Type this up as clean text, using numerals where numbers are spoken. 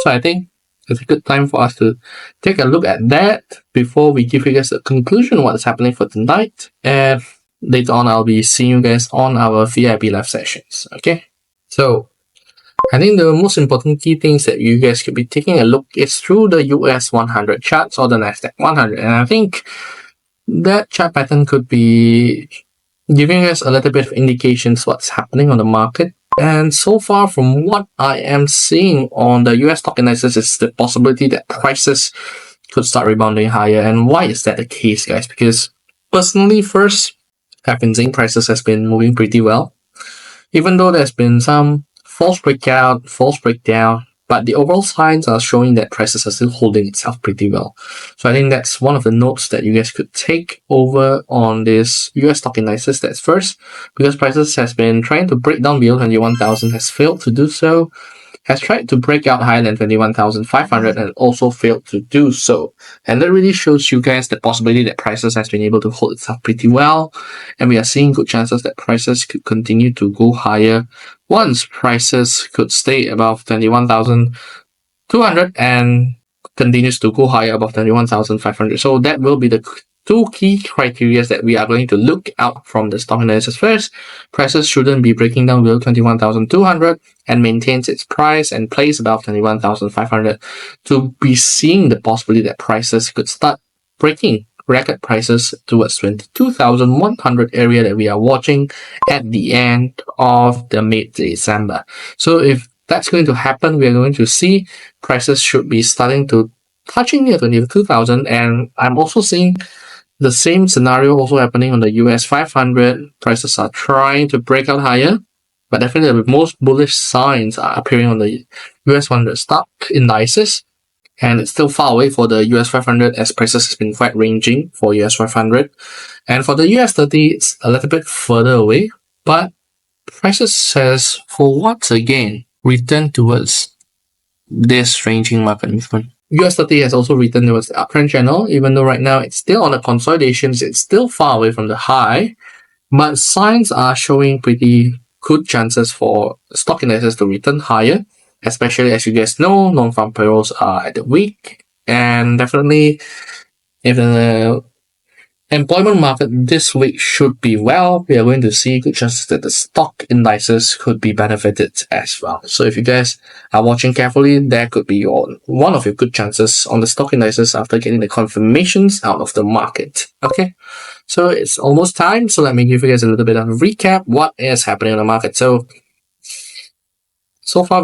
So I think it's a good time for us to take a look at that before we give you guys a conclusion of what's happening for tonight. And later on, I'll be seeing you guys on our VIP live sessions. Okay. So I think the most important key things that you guys could be taking a look is through the US 100 charts or the Nasdaq 100. And I think that chart pattern could be giving us a little bit of indications what's happening on the market. And so far from what I am seeing on the US stock indices is the possibility that prices could start rebounding higher. And why is that the case, guys? Because personally, first, I've been seeing prices has been moving pretty well. Even though there's been some false breakout, false breakdown, but the overall signs are showing that prices are still holding itself pretty well. So I think that's one of the notes that you guys could take over on this US stock indices. That's first, because prices has been trying to break down below 21,000, has failed to do so, has tried to break out higher than 21,500 and also failed to do so. And that really shows you guys the possibility that prices has been able to hold itself pretty well. And we are seeing good chances that prices could continue to go higher once prices could stay above 21,200 and continues to go higher above 21,500. So that will be the two key criteria that we are going to look out from the stock analysis. First, prices shouldn't be breaking down below 21,200 and maintains its price and plays above 21,500 to be seeing the possibility that prices could start breaking record prices towards 22,100 area that we are watching at the end of the mid-December. So if that's going to happen, we are going to see prices should be starting to touching near 22,000, and I'm also seeing the same scenario also happening on the US 500. Prices are trying to break out higher, but definitely the most bullish signs are appearing on the US 100 stock indices, and it's still far away for the US 500 as prices has been quite ranging for US 500. And for the US 30, it's a little bit further away, but prices has for once again returned towards this ranging market movement. US 30 has also returned towards the uptrend channel, even though right now it's still on the consolidations, it's still far away from the high, but signs are showing pretty good chances for stock indices to return higher, especially as you guys know, non-farm payrolls are at the week, and definitely if the employment market this week should be well, we are going to see good chances that the stock indices could be benefited as well. So if you guys are watching carefully, that could be one of your good chances on the stock indices after getting the confirmations out of the market. Okay, so it's almost time. So let me give you guys a little bit of a recap what is happening on the market. So far,